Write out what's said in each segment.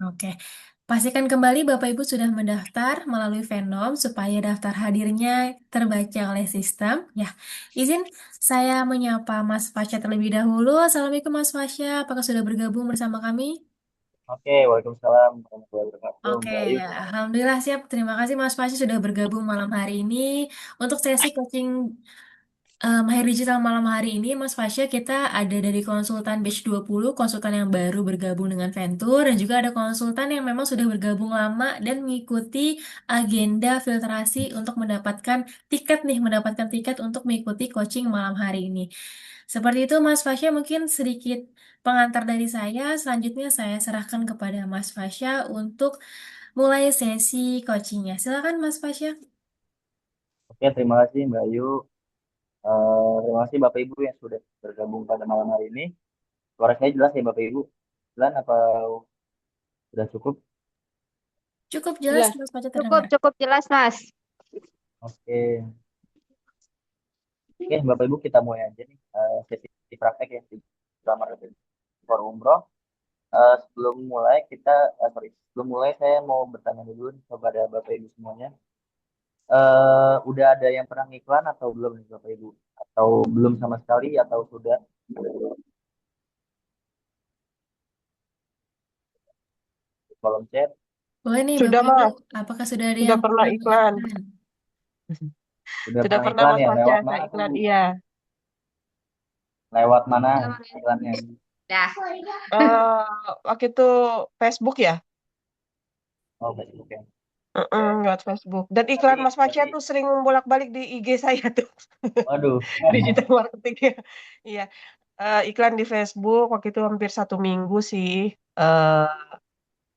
Oke, pastikan kembali Bapak Ibu sudah mendaftar melalui Venom supaya daftar hadirnya terbaca oleh sistem. Ya, izin saya menyapa Mas Fasya terlebih dahulu. Assalamualaikum Mas Fasya, apakah sudah bergabung bersama kami? Oke, waalaikumsalam warahmatullahi wabarakatuh, Oke, Mbak Ayu. Alhamdulillah siap. Terima kasih Mas Fasya sudah bergabung malam hari ini untuk sesi coaching Mahir Digital malam hari ini, Mas Fasya, kita ada dari konsultan Batch 20, konsultan yang baru bergabung dengan Venture, dan juga ada konsultan yang memang sudah bergabung lama dan mengikuti agenda filtrasi untuk mendapatkan tiket untuk mengikuti coaching malam hari ini. Seperti itu, Mas Fasya, mungkin sedikit pengantar dari saya. Selanjutnya saya serahkan kepada Mas Fasya untuk mulai sesi coachingnya. Silakan, Mas Fasya. Oke, terima kasih Mbak Ayu. Terima kasih Bapak Ibu yang sudah bergabung pada malam hari ini. Suara saya jelas ya Bapak Ibu? Jelas apa sudah cukup? Cukup jelas, Jelas. Mas Fasya Cukup, terdengar. cukup jelas, Mas. Oke, oke Bapak Ibu kita mulai aja nih sesi praktek ya di kamar for umroh. Sebelum mulai sebelum mulai saya mau bertanya dulu nih kepada Bapak Ibu semuanya. Udah ada yang pernah ngiklan atau belum nih Bapak Ibu? Atau belum sama sekali atau sudah? Kolom chat. Boleh nih Sudah, Bapak Ibu, Mas. apakah sudah ada Sudah yang pernah pernah iklan. iklan? Sudah Sudah pernah pernah iklan Mas ya? Fasya Lewat saya mana tuh? iklan, iya. Lewat mana iklannya? Dah. Eh, Waktu itu Facebook ya? Oh, Facebook ya. Mm-mm, Oke. lewat Facebook. Dan iklan Berarti, Mas Fasya berarti, tuh sering bolak-balik di IG saya tuh. waduh. Digital marketing ya. Iya. Iklan di Facebook waktu itu hampir 1 minggu sih. Eh,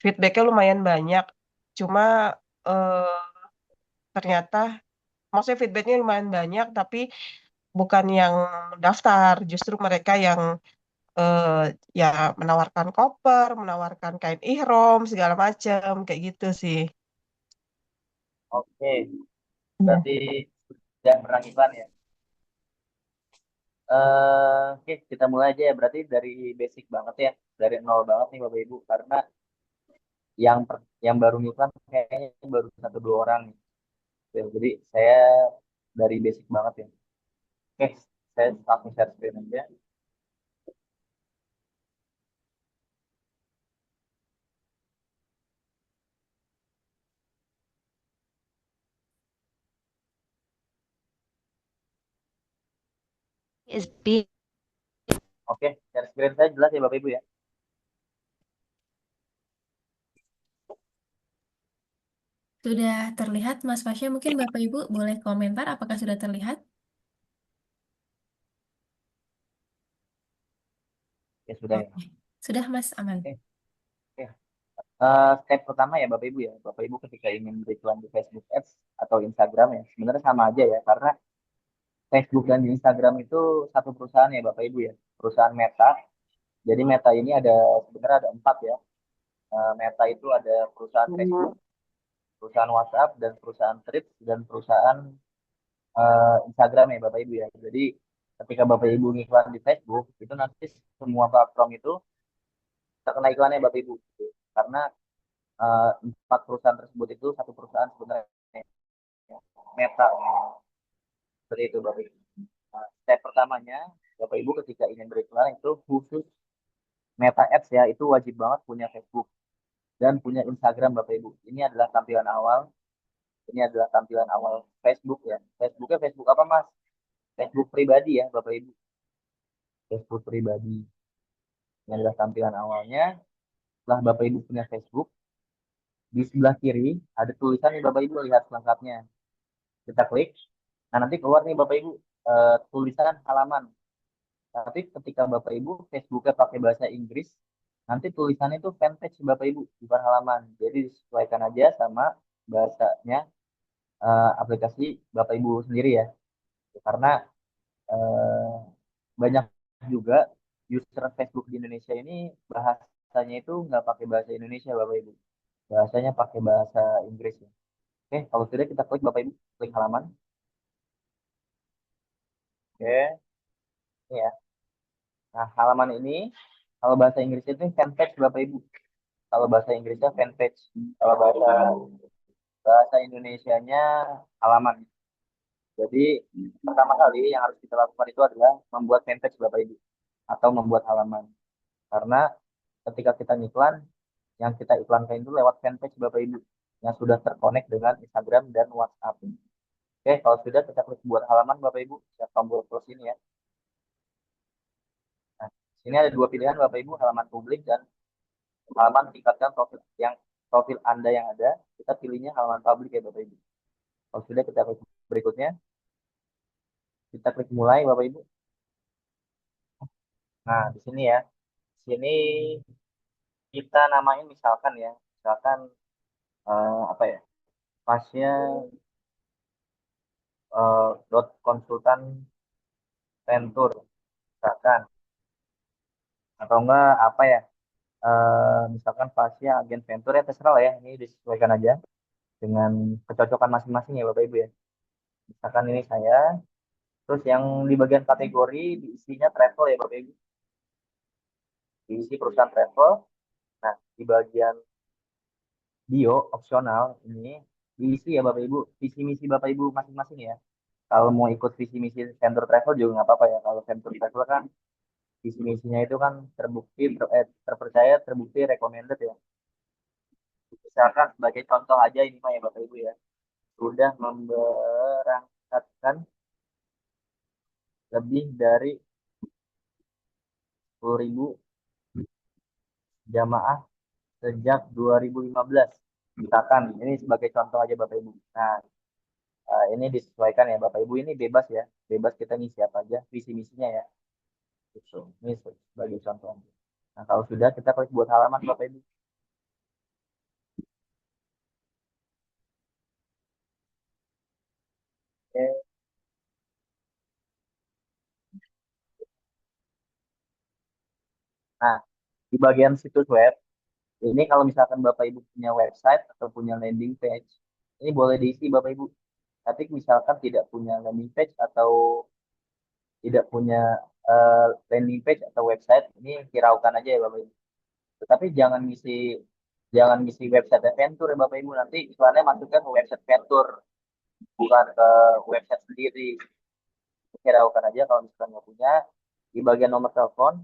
Feedbacknya lumayan banyak. Cuma eh, ternyata, maksudnya feedbacknya lumayan banyak, tapi bukan yang daftar, justru mereka yang eh, ya menawarkan koper, menawarkan kain ihrom, segala macam, kayak gitu sih. Oke, Iya. berarti sudah pernah iklan ya. Oke, kita mulai aja ya. Berarti dari basic banget ya, dari nol banget nih Bapak Ibu. Karena yang baru ngiklan kayaknya baru satu dua orang nih. Ya, jadi saya dari basic banget ya. Oke, saya langsung share screen aja. Is big. Oke, share screen saya jelas ya Bapak Ibu ya. Sudah terlihat Mas Fasya, mungkin Bapak Ibu boleh komentar apakah sudah terlihat? Ya sudah ya. Oke, sudah Mas, aman. Oke, oke. Step pertama ya Bapak Ibu ya. Bapak Ibu ketika ingin beriklan di Facebook Ads atau Instagram ya, sebenarnya sama aja ya. Karena Facebook dan Instagram itu satu perusahaan ya Bapak Ibu ya. Perusahaan Meta. Jadi Meta ini sebenarnya ada empat ya. Meta itu ada perusahaan Facebook, perusahaan WhatsApp, dan perusahaan Threads, dan perusahaan Instagram ya Bapak Ibu ya. Jadi ketika Bapak Ibu ngiklan di Facebook, itu nanti semua platform itu terkena iklannya Bapak Ibu. Karena empat perusahaan tersebut itu satu perusahaan sebenarnya Meta. Seperti itu Bapak Ibu. Step pertamanya, Bapak Ibu ketika ingin beriklan itu khusus Meta Ads ya, itu wajib banget punya Facebook dan punya Instagram Bapak Ibu. Ini adalah tampilan awal. Ini adalah tampilan awal Facebook ya. Facebooknya Facebook apa Mas? Facebook pribadi ya Bapak Ibu. Facebook pribadi. Ini adalah tampilan awalnya. Setelah Bapak Ibu punya Facebook, di sebelah kiri ada tulisan nih Bapak Ibu lihat selengkapnya. Kita klik. Nah nanti keluar nih Bapak Ibu tulisan halaman. Tapi ketika Bapak Ibu Facebooknya pakai bahasa Inggris, nanti tulisannya itu fanpage Bapak Ibu, bukan halaman. Jadi disesuaikan aja sama bahasanya aplikasi Bapak Ibu sendiri ya. Karena eh, banyak juga user Facebook di Indonesia ini bahasanya itu nggak pakai bahasa Indonesia Bapak Ibu. Bahasanya pakai bahasa Inggris ya. Oke, kalau sudah kita klik Bapak Ibu, klik halaman. Oke, ini ya. Nah, halaman ini kalau bahasa Inggris itu fanpage Bapak Ibu. Kalau bahasa Inggrisnya fanpage. Kalau bahasa bahasa Indonesianya halaman. Jadi pertama kali yang harus kita lakukan itu adalah membuat fanpage Bapak Ibu atau membuat halaman. Karena ketika kita ngiklan, yang kita iklankan itu lewat fanpage Bapak Ibu yang sudah terkonek dengan Instagram dan WhatsApp. Oke, kalau sudah kita klik buat halaman Bapak Ibu, saya tombol plus ini ya. Nah, sini ada dua pilihan Bapak Ibu, halaman publik dan halaman tingkatkan profil yang profil Anda yang ada. Kita pilihnya halaman publik ya Bapak Ibu. Kalau sudah kita klik berikutnya, kita klik mulai Bapak Ibu. Nah, di sini ya. Di sini kita namain misalkan ya, misalkan apa ya? Pasnya dot konsultan ventur misalkan atau enggak apa ya? Misalkan pasnya agen ventur ya terserah lah ya. Ini disesuaikan aja dengan kecocokan masing-masing ya Bapak Ibu ya. Misalkan ini saya, terus yang di bagian kategori diisinya travel ya Bapak Ibu. Diisi perusahaan travel. Nah, di bagian bio opsional ini diisi ya Bapak Ibu, visi misi Bapak Ibu masing-masing ya. Kalau mau ikut visi misi vendor travel juga nggak apa-apa ya. Kalau vendor travel kan visi misinya itu kan terbukti, terpercaya, terbukti, recommended ya. Misalkan sebagai contoh aja ini mah ya Bapak Ibu ya. Sudah memberangkatkan lebih dari 10.000 jamaah sejak 2015. Misalkan ini sebagai contoh aja Bapak Ibu. Nah, ini disesuaikan ya Bapak Ibu, ini bebas ya. Bebas kita ngisi apa aja visi misinya ya. Gitu. Ini sebagai contoh aja. Nah, kalau sudah kita klik buat halaman Bapak Ibu. Oke. Nah, di bagian situs web, ini kalau misalkan Bapak Ibu punya website atau punya landing page, ini boleh diisi Bapak Ibu. Tapi misalkan tidak punya landing page atau tidak punya landing page atau website, ini hiraukan aja ya Bapak Ibu. Tetapi jangan ngisi website Venture ya Bapak Ibu, nanti iklannya masukkan ke website Venture, bukan ke website sendiri. Hiraukan aja kalau misalkan nggak punya. Di bagian nomor telepon,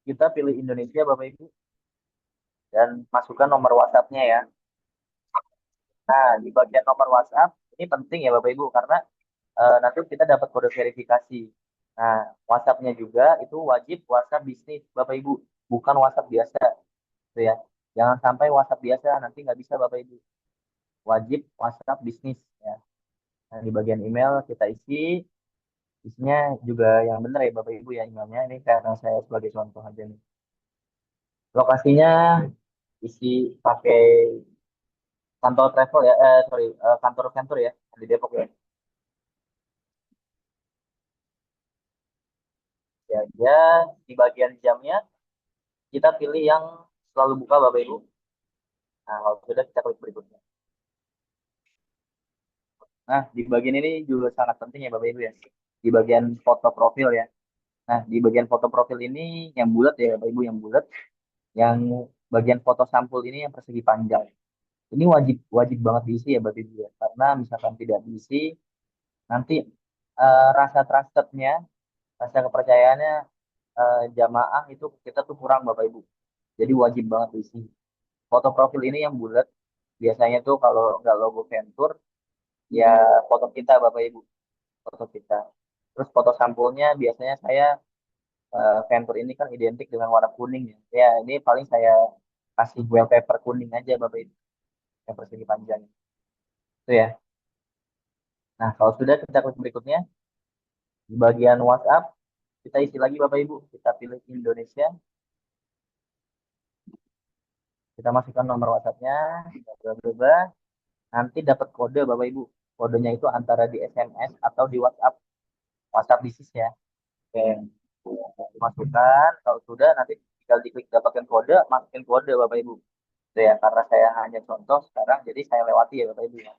kita pilih Indonesia Bapak Ibu dan masukkan nomor WhatsApp-nya ya. Nah, di bagian nomor WhatsApp ini penting ya Bapak Ibu karena nanti kita dapat kode verifikasi. Nah, WhatsApp-nya juga itu wajib WhatsApp bisnis Bapak Ibu, bukan WhatsApp biasa, gitu ya. Jangan sampai WhatsApp biasa nanti nggak bisa Bapak Ibu. Wajib WhatsApp bisnis ya. Nah, di bagian email kita isinya juga yang benar ya Bapak Ibu ya emailnya. Ini karena saya sebagai contoh aja nih. Lokasinya isi pakai kantor travel ya, sorry, kantor kantor ya di Depok ya. Ya, ya di bagian jamnya kita pilih yang selalu buka Bapak Ibu. Nah, kalau sudah kita klik berikutnya. Nah, di bagian ini juga sangat penting ya Bapak Ibu ya. Di bagian foto profil ya. Nah, di bagian foto profil ini yang bulat ya Bapak Ibu yang bulat, yang bagian foto sampul ini yang persegi panjang. Ini wajib wajib banget diisi ya Bapak Ibu ya. Karena misalkan tidak diisi, nanti rasa trustednya, rasa kepercayaannya jamaah itu kita tuh kurang Bapak Ibu. Jadi wajib banget diisi. Foto profil ini yang bulat, biasanya tuh kalau nggak logo Venture, ya foto kita Bapak Ibu, foto kita. Terus foto sampulnya biasanya saya Venture ini kan identik dengan warna kuning ya. Ya ini paling saya kasih wallpaper kuning aja Bapak Ibu, yang persegi panjang. Itu ya. Nah kalau sudah kita klik berikutnya, di bagian WhatsApp, kita isi lagi Bapak Ibu. Kita pilih Indonesia, kita masukkan nomor WhatsApp-nya, bla bla bla. Nanti dapat kode Bapak Ibu. Kodenya itu antara di SMS atau di WhatsApp, WhatsApp bisnis ya. Oke, masukkan. Kalau sudah nanti tinggal diklik dapatkan kode, masukin kode Bapak Ibu. Itu ya, karena saya hanya contoh sekarang, jadi saya lewati ya Bapak Ibu ya.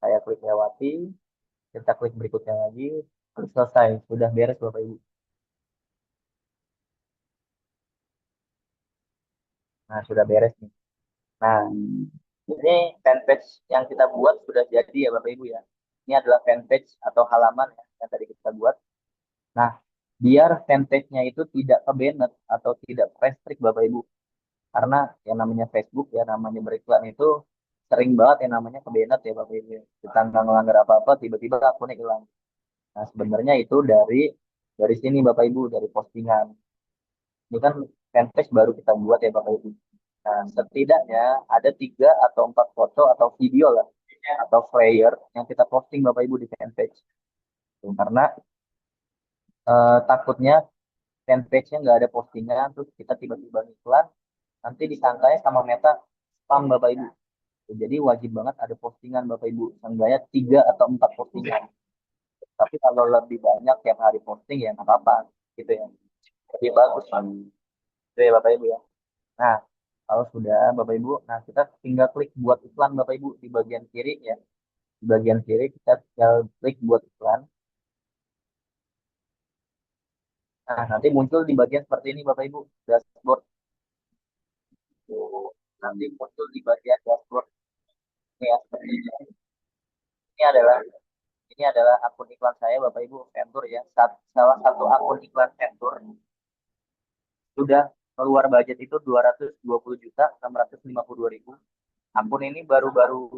Saya klik lewati, kita klik berikutnya lagi, terus selesai. Sudah beres Bapak Ibu. Nah, sudah beres nih. Nah, ini fanpage yang kita buat sudah jadi ya Bapak Ibu ya. Ini adalah fanpage atau halaman ya, yang tadi kita buat. Nah, biar fanpage-nya itu tidak ke-banned atau tidak restrict Bapak Ibu. Karena yang namanya Facebook ya, namanya beriklan itu sering banget yang namanya ke-banned ya Bapak Ibu. Kita nggak ngelanggar apa-apa, tiba-tiba akunnya hilang. Nah, sebenarnya itu dari sini Bapak Ibu, dari postingan. Ini kan fanpage baru kita buat ya Bapak Ibu. Nah, setidaknya ada 3 atau 4 foto atau video lah atau flyer yang kita posting Bapak Ibu di fanpage. Tuh, karena takutnya fanpage-nya nggak ada postingan, terus kita tiba-tiba iklan, nanti disangkanya sama Meta spam Bapak Ibu. Tuh, jadi wajib banget ada postingan Bapak Ibu, seenggaknya 3 atau 4 postingan. Tapi kalau lebih banyak tiap hari posting ya nggak apa-apa, gitu ya. Lebih bagus kan, itu ya Bapak Ibu ya. Nah, kalau sudah Bapak Ibu, nah kita tinggal klik buat iklan Bapak Ibu di bagian kiri ya. Di bagian kiri kita tinggal klik buat iklan. Nah, nanti muncul di bagian seperti ini Bapak Ibu, dashboard. Nanti muncul di bagian dashboard ini ya, seperti ini. Ini adalah ini adalah akun iklan saya Bapak Ibu, Ventur ya. Salah satu akun iklan Ventur sudah keluar budget itu 220.652.000. Akun ini baru-baru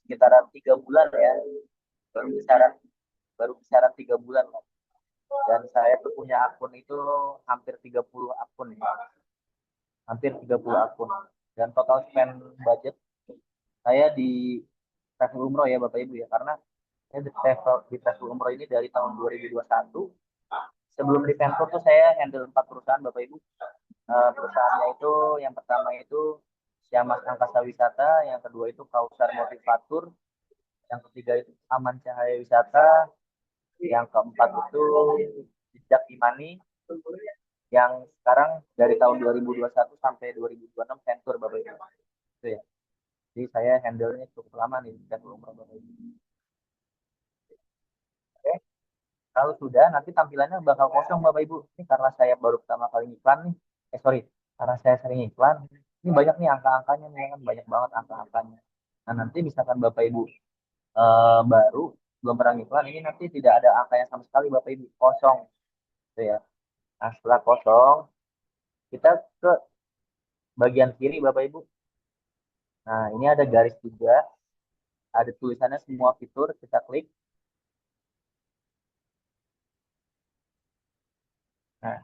sekitaran 3 bulan ya, baru kisaran baru kisaran 3 bulan lah. Dan saya tuh punya akun itu hampir 30 akun ya, hampir 30 akun. Dan total spend budget saya di travel umroh ya Bapak Ibu ya, karena saya di travel umroh ini dari tahun 2021. Sebelum di Venture tuh saya handle 4 perusahaan Bapak Ibu. Perusahaannya itu yang pertama itu Siamas Angkasa Wisata, yang kedua itu Kausar Motivatur, yang ketiga itu Aman Cahaya Wisata, yang keempat itu Jejak Imani, yang sekarang dari tahun 2021 sampai 2026 Venture Bapak Ibu. Itu ya. Jadi saya handle-nya cukup lama nih di Venture Bapak Ibu. Oke. Kalau sudah, nanti tampilannya bakal kosong Bapak Ibu. Ini karena saya baru pertama kali iklan nih. Sorry, karena saya sering iklan. Ini banyak nih angka-angkanya nih, kan banyak banget angka-angkanya. Nah, nanti misalkan Bapak Ibu baru belum pernah iklan, ini nanti tidak ada angkanya sama sekali Bapak Ibu, kosong. Gitu ya. Nah, setelah kosong, kita ke bagian kiri Bapak Ibu. Nah, ini ada garis juga, ada tulisannya semua fitur, kita klik. Nah,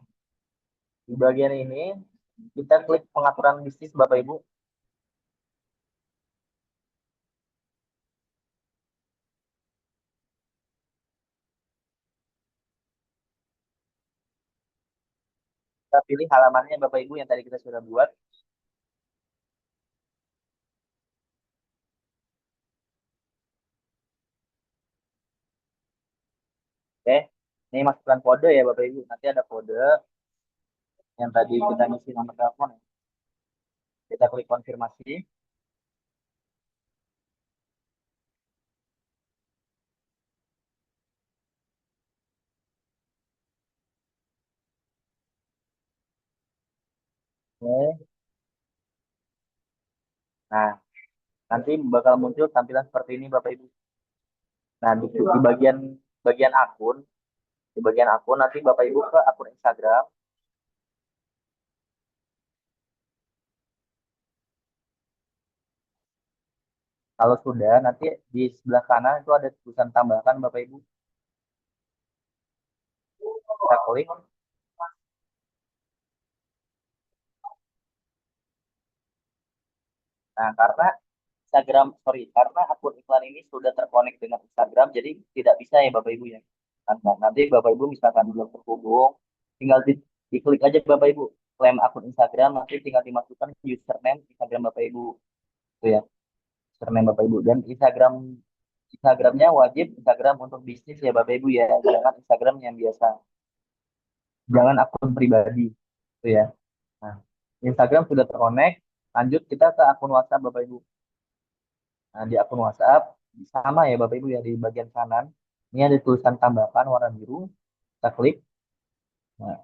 di bagian ini kita klik pengaturan bisnis Bapak Ibu. Kita pilih halamannya Bapak Ibu yang tadi kita sudah buat. Oke, ini masukkan kode ya Bapak Ibu. Nanti ada kode yang tadi kita ngisi nomor telepon. Kita klik konfirmasi. Oke. Nah, nanti bakal muncul tampilan seperti ini Bapak Ibu. Nah, di bagian bagian akun, di bagian akun nanti Bapak Ibu ke akun Instagram. Kalau sudah, nanti di sebelah kanan itu ada tulisan tambahkan Bapak Ibu. Kita klik. Nah, karena akun iklan ini sudah terkonek dengan Instagram, jadi tidak bisa ya Bapak Ibu ya. Nanti Bapak Ibu misalkan belum terhubung, tinggal diklik aja Bapak Ibu, klaim akun Instagram, nanti tinggal dimasukkan username Instagram Bapak Ibu, itu ya, username Bapak Ibu. Dan Instagramnya wajib Instagram untuk bisnis ya Bapak Ibu ya, jangan Instagram yang biasa, jangan akun pribadi, itu ya. Nah, Instagram sudah terkonek, lanjut kita ke akun WhatsApp Bapak Ibu. Nah, di akun WhatsApp sama ya Bapak Ibu ya, di bagian kanan. Ini ada tulisan tambahkan warna biru. Kita klik. Nah,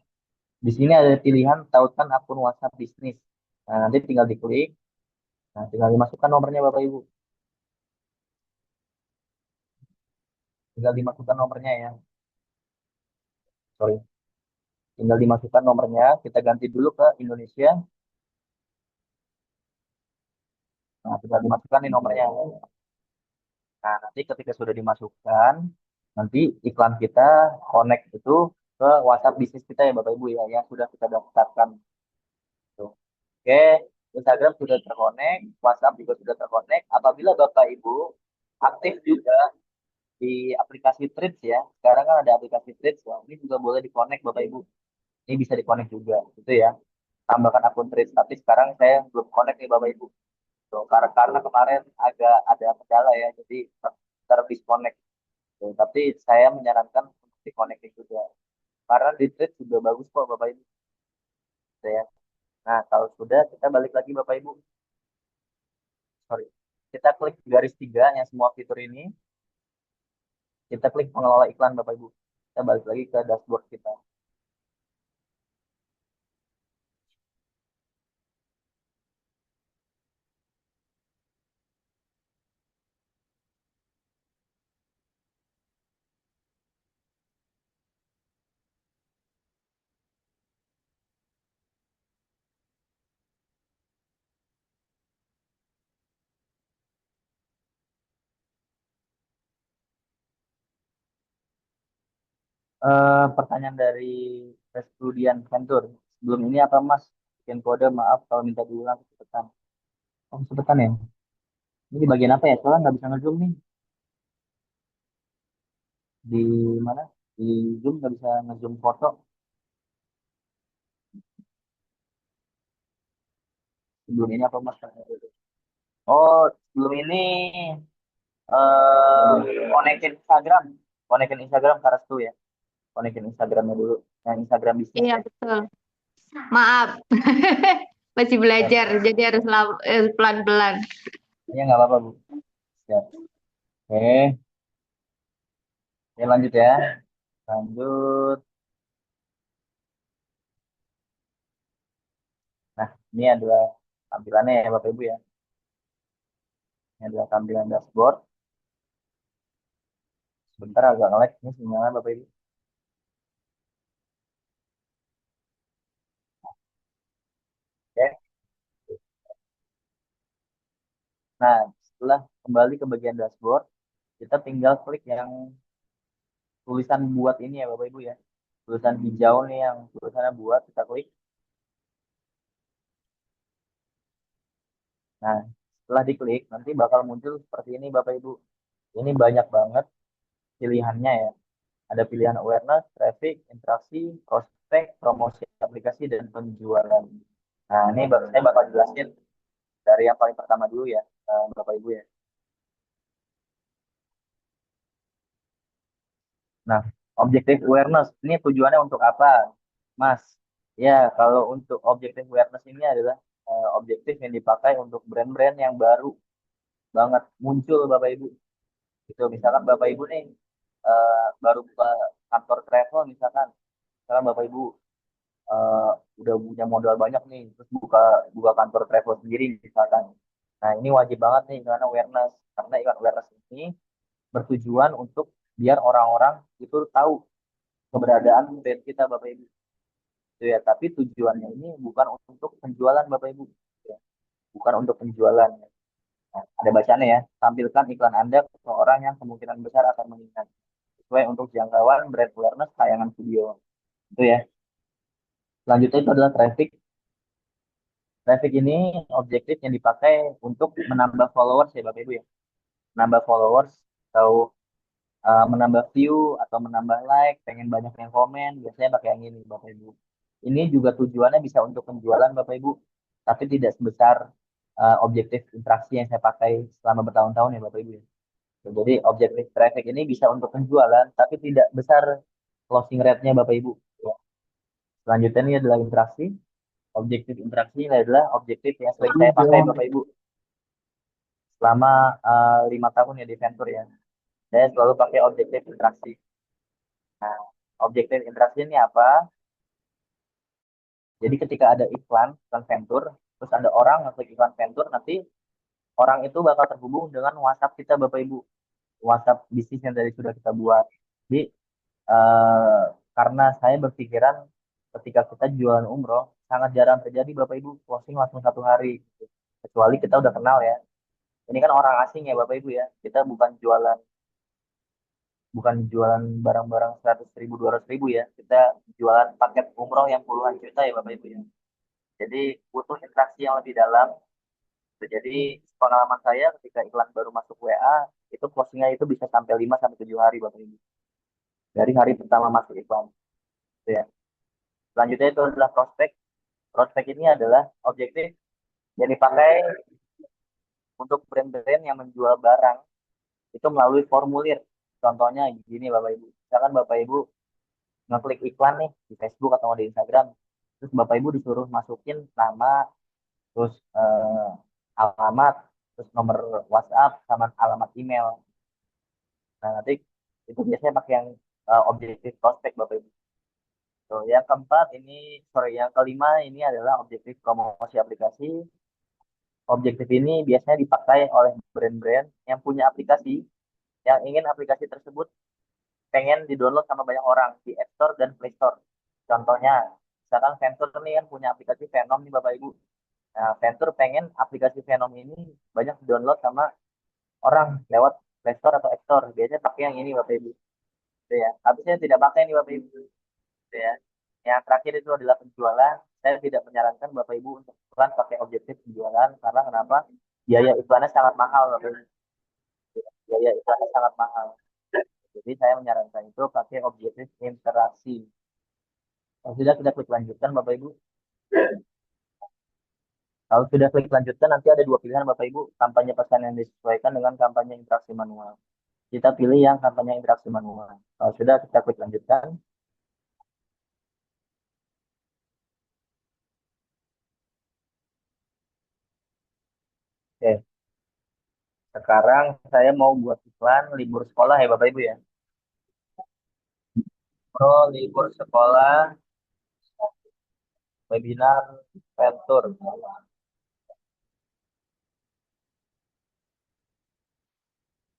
di sini ada pilihan tautan akun WhatsApp bisnis. Nah, nanti tinggal diklik, nah tinggal dimasukkan nomornya Bapak Ibu. Tinggal dimasukkan nomornya ya. Sorry. Tinggal dimasukkan nomornya, kita ganti dulu ke Indonesia. Nah, tinggal dimasukkan nih nomornya. Nah, nanti ketika sudah dimasukkan, nanti iklan kita connect itu ke WhatsApp bisnis kita ya Bapak Ibu ya, yang sudah kita daftarkan. Tuh. Oke, Instagram sudah terkonek, WhatsApp juga sudah terkonek. Apabila Bapak Ibu aktif juga di aplikasi Threads ya, sekarang kan ada aplikasi Threads ya, ini juga boleh dikonek Bapak Ibu. Ini bisa dikonek juga, gitu ya. Tambahkan akun Threads, tapi sekarang saya belum connect nih Bapak Ibu. Tuh, karena kemarin agak ada kendala ya, jadi terdisconnect. Tuh, tapi saya menyarankan untuk dikonek juga. Karena di Threads juga bagus kok Bapak Ibu. Gitu ya. Nah, kalau sudah kita balik lagi Bapak Ibu. Sorry. Kita klik garis tiga yang semua fitur ini. Kita klik pengelola iklan Bapak Ibu. Kita balik lagi ke dashboard kita. Pertanyaan dari Restudian Ventur. Sebelum ini apa Mas? Bikin kode, maaf kalau minta diulang kecepatan. Oh, kecepatan ya? Ini di bagian apa ya? Soalnya nggak bisa nge-zoom nih. Di mana? Di Zoom nggak bisa nge-zoom foto. Sebelum ini apa Mas? Oh, sebelum ini konekin Instagram. Konekin Instagram ke Restu ya. Konekin Instagramnya dulu. Yang Instagram bisnis Iya ya. betul. Maaf, masih Ya, belajar, jadi harus pelan-pelan. ya nggak apa-apa Bu. Siap. Oke, ya lanjut ya. Lanjut. Nah, ini adalah tampilannya ya Bapak Ibu ya. Ini adalah tampilan dashboard. Sebentar agak nge-lag ini sinyalnya Bapak Ibu. Oke. Nah, setelah kembali ke bagian dashboard, kita tinggal klik yang tulisan buat ini ya Bapak Ibu ya. Tulisan hijau nih yang tulisannya buat, kita klik. Nah, setelah diklik, nanti bakal muncul seperti ini Bapak Ibu. Ini banyak banget pilihannya ya. Ada pilihan awareness, traffic, interaksi, prospek, promosi aplikasi, dan penjualan. Nah, ini saya bakal jelasin dari yang paling pertama dulu ya, Bapak Ibu ya. Nah, objective awareness ini tujuannya untuk apa, Mas? Ya, kalau untuk objective awareness ini adalah objektif yang dipakai untuk brand-brand yang baru banget muncul, Bapak Ibu. Gitu, misalkan Bapak Ibu nih baru buka kantor travel, misalkan Bapak Ibu eh, udah punya modal banyak nih, terus buka buka kantor travel sendiri, misalkan. Nah, ini wajib banget nih karena awareness, karena iklan awareness ini bertujuan untuk biar orang-orang itu tahu keberadaan brand kita Bapak Ibu. Gitu ya, tapi tujuannya ini bukan untuk penjualan Bapak Ibu. Ya, bukan untuk penjualan. Nah, ada bacanya ya. Tampilkan iklan Anda ke orang yang kemungkinan besar akan mengingat. Sesuai untuk jangkauan brand awareness tayangan video. Itu ya. Selanjutnya itu adalah traffic. Traffic ini objektif yang dipakai untuk menambah followers ya Bapak Ibu ya. Menambah followers atau menambah view atau menambah like, pengen banyak yang komen, biasanya pakai yang ini Bapak Ibu. Ini juga tujuannya bisa untuk penjualan Bapak Ibu, tapi tidak sebesar objektif interaksi yang saya pakai selama bertahun-tahun ya Bapak Ibu ya. Jadi objektif traffic ini bisa untuk penjualan, tapi tidak besar closing rate-nya Bapak Ibu. Ya. Selanjutnya ini adalah interaksi. Objektif interaksi ini adalah objektif yang sering saya pakai Bapak Ibu selama 5 tahun ya di Venture ya. Saya selalu pakai objektif interaksi. Nah, objektif interaksi ini apa? Jadi ketika ada iklan Venture, terus ada orang ngeklik iklan Venture, nanti orang itu bakal terhubung dengan WhatsApp kita Bapak Ibu. WhatsApp bisnis yang tadi sudah kita buat. Jadi eh, karena saya berpikiran ketika kita jualan umroh, sangat jarang terjadi Bapak Ibu closing langsung satu hari. Kecuali kita udah kenal ya. Ini kan orang asing ya Bapak Ibu ya. Kita bukan jualan barang-barang 100.000, 200.000 ya. Kita jualan paket umroh yang puluhan juta ya Bapak Ibu ya. Jadi butuh interaksi yang lebih dalam. Jadi pengalaman saya ketika iklan baru masuk WA, itu closingnya itu bisa sampai 5 sampai 7 hari Bapak Ibu. Dari hari pertama masuk iklan. Gitu ya. Selanjutnya itu adalah prospek. Prospek ini adalah objektif yang dipakai untuk brand-brand yang menjual barang itu melalui formulir. Contohnya gini Bapak Ibu. Misalkan Bapak Ibu ngeklik iklan nih di Facebook atau di Instagram. Terus Bapak Ibu disuruh masukin nama, terus alamat, terus nomor WhatsApp sama alamat email. Nah, nanti itu biasanya pakai yang objektif prospek Bapak Ibu. So, yang keempat ini, sorry, yang kelima ini adalah objektif promosi aplikasi. Objektif ini biasanya dipakai oleh brand-brand yang punya aplikasi, yang ingin aplikasi tersebut pengen di-download sama banyak orang di App Store dan Play Store. Contohnya, misalkan Venture nih kan punya aplikasi Venom nih Bapak Ibu. Nah, Venture pengen aplikasi Venom ini banyak di-download sama orang lewat Play Store atau App Store. Biasanya pakai yang ini Bapak Ibu. Gitu ya. Tapi saya tidak pakai nih Bapak Ibu. Gitu ya. Yang terakhir itu adalah penjualan. Saya tidak menyarankan Bapak Ibu untuk iklan pakai objektif penjualan karena kenapa? Biaya iklannya sangat mahal Bapak Ibu. Biaya iklannya sangat mahal. Jadi saya menyarankan itu pakai objektif interaksi. Kalau sudah kita klik lanjutkan Bapak Ibu. Kalau sudah klik lanjutkan nanti ada dua pilihan Bapak Ibu, kampanye pesan yang disesuaikan dengan kampanye interaksi manual. Kita pilih yang kampanye interaksi manual. Kalau sudah kita klik lanjutkan. Oke, sekarang saya mau buat iklan libur sekolah ya Bapak Ibu ya. Pro libur sekolah webinar venture.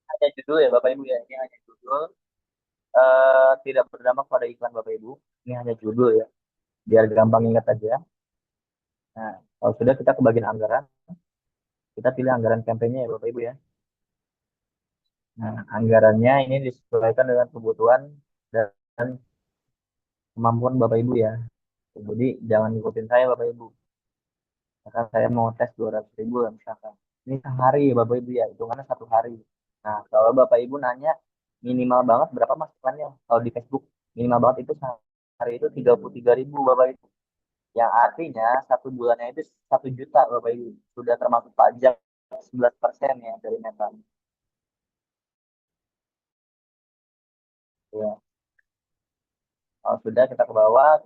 Hanya judul ya Bapak Ibu ya. Ini hanya judul. Tidak berdampak pada iklan Bapak Ibu. Ini hanya judul ya. Biar gampang ingat aja. Nah, kalau sudah kita ke bagian anggaran, kita pilih anggaran kampanye ya Bapak Ibu ya. Nah, anggarannya ini disesuaikan dengan kebutuhan dan kemampuan Bapak Ibu ya. Jadi jangan ngikutin saya Bapak Ibu. Misalkan saya mau tes 200.000 lah misalkan. Ini sehari ya Bapak Ibu ya, hitungannya satu hari. Nah, kalau Bapak Ibu nanya minimal banget berapa masukannya? Kalau di Facebook minimal banget itu sehari itu 33.000 Bapak Ibu. Yang artinya satu bulannya itu 1 juta Bapak Ibu. Sudah termasuk pajak 11% ya dari netan. Ya. Kalau sudah kita ke bawah,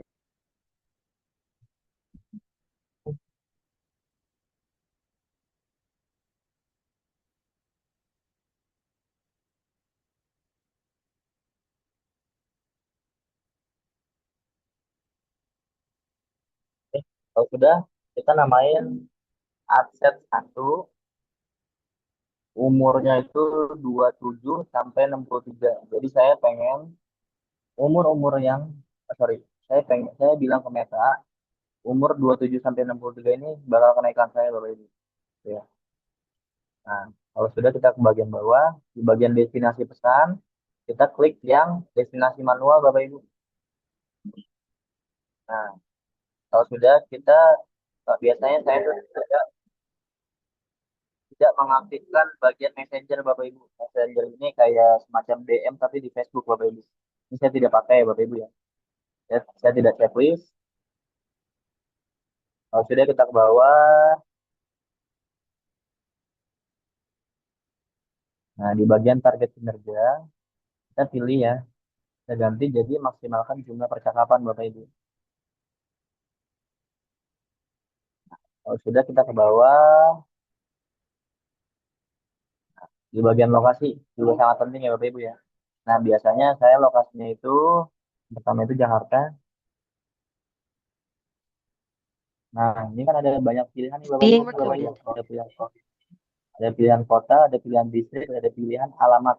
kalau sudah kita namain aset satu, umurnya itu 27 sampai 63. Jadi saya pengen umur-umur yang sorry, saya bilang ke Meta, umur 27 sampai 63 ini bakal kenaikan saya Bapak Ibu. Ya. Nah, kalau sudah kita ke bagian bawah, di bagian destinasi pesan, kita klik yang destinasi manual Bapak Ibu. Nah, kalau sudah kita biasanya saya tuh tidak mengaktifkan bagian Messenger Bapak Ibu. Messenger ini kayak semacam DM tapi di Facebook Bapak Ibu. Ini saya tidak pakai Bapak Ibu ya. Saya tidak checklist. Kalau sudah kita ke bawah, nah di bagian target kinerja, kita pilih ya. Kita ganti jadi maksimalkan jumlah percakapan Bapak Ibu. Kalau sudah kita ke bawah, di bagian lokasi juga sangat penting ya Bapak Ibu ya. Nah biasanya saya lokasinya itu pertama itu Jakarta, Nah, ini kan ada banyak pilihan nih Bapak Iya, Ibu. betul. Bapak Ibu ada pilihan kota, ada pilihan distrik, ada pilihan alamat.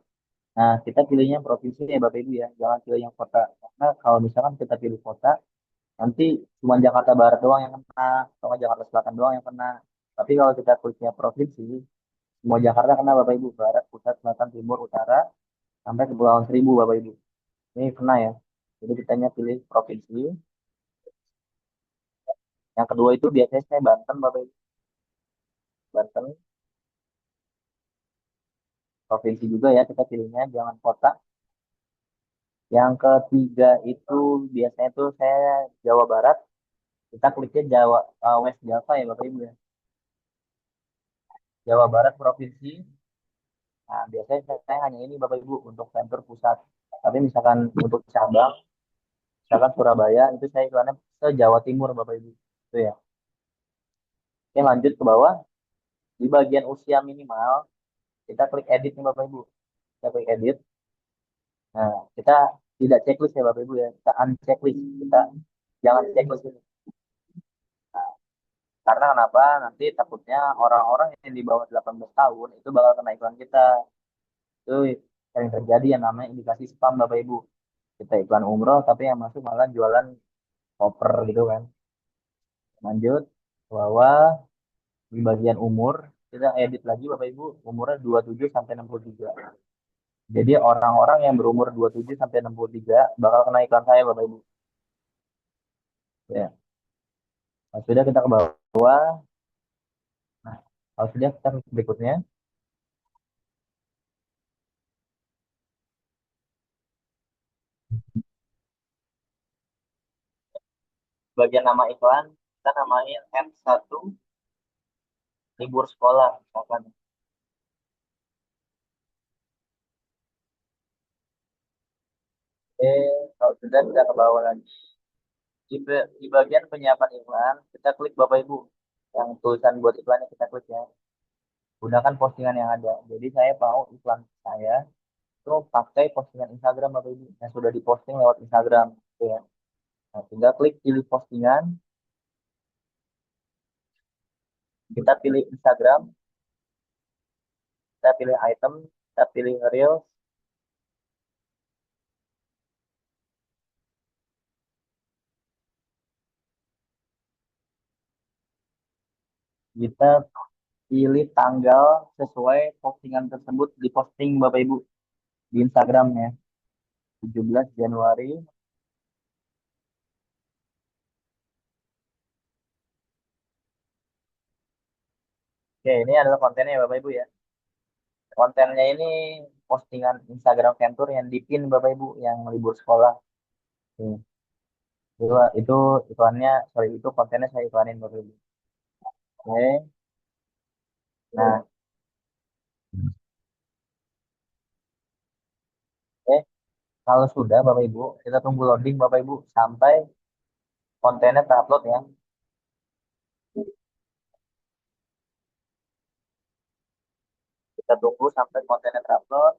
Nah, kita pilihnya provinsi ya Bapak Ibu ya, jangan pilih yang kota. Karena kalau misalkan kita pilih kota, nanti cuma Jakarta Barat doang yang kena, atau nggak Jakarta Selatan doang yang kena. Tapi kalau kita kliknya provinsi, semua Jakarta kena Bapak Ibu, Barat, Pusat, Selatan, Timur, Utara, sampai Kepulauan Seribu Bapak Ibu. Ini kena ya. Jadi kitanya pilih provinsi. Yang kedua itu biasanya saya Banten Bapak Ibu. Banten, provinsi juga ya kita pilihnya, jangan kota. Yang ketiga itu biasanya tuh saya Jawa Barat, kita kliknya Jawa West Java ya Bapak Ibu ya. Jawa Barat provinsi. Nah, biasanya saya hanya ini Bapak Ibu untuk center pusat. Tapi misalkan untuk cabang, misalkan Surabaya itu saya iklannya ke Jawa Timur Bapak Ibu. Itu ya. Oke, lanjut ke bawah. Di bagian usia minimal, kita klik edit nih Bapak Ibu. Kita klik edit. Nah, kita tidak checklist ya Bapak Ibu ya. Kita unchecklist. Kita jangan checklist ini. Karena kenapa? Nanti takutnya orang-orang yang di bawah 18 tahun itu bakal kena iklan kita. Itu sering terjadi yang namanya indikasi spam Bapak Ibu. Kita iklan umroh tapi yang masuk malah jualan koper gitu kan. Lanjut ke bawah di bagian umur kita edit lagi Bapak Ibu, umurnya 27 sampai 63. Jadi orang-orang yang berumur 27 sampai 63 bakal kena iklan saya Bapak Ibu. Ya. Nah, sudah kita ke bawah. Nah, kalau sudah kita ke berikutnya. Bagian nama iklan kita namanya M1 libur sekolah misalkan. Kalau sudah kita ke bawah lagi. Di bagian penyiapan iklan, kita klik Bapak Ibu. Yang tulisan buat iklannya kita klik ya. Gunakan postingan yang ada. Jadi saya mau iklan saya itu pakai postingan Instagram Bapak Ibu yang sudah diposting lewat Instagram. Gitu ya. Nah, tinggal klik pilih postingan, kita pilih Instagram, kita pilih item, kita pilih Reels, kita pilih tanggal sesuai postingan tersebut diposting Bapak Ibu di Instagramnya. 17 Januari. Oke, ini adalah kontennya ya, Bapak Ibu ya. Kontennya ini postingan Instagram Venture yang dipin Bapak Ibu yang libur sekolah. Nih, itu iklannya, sorry itu kontennya saya iklanin Bapak Ibu. Oke. Nah, oke. Kalau sudah Bapak Ibu, kita tunggu loading Bapak Ibu sampai kontennya terupload ya. Kita tunggu sampai kontennya terupload.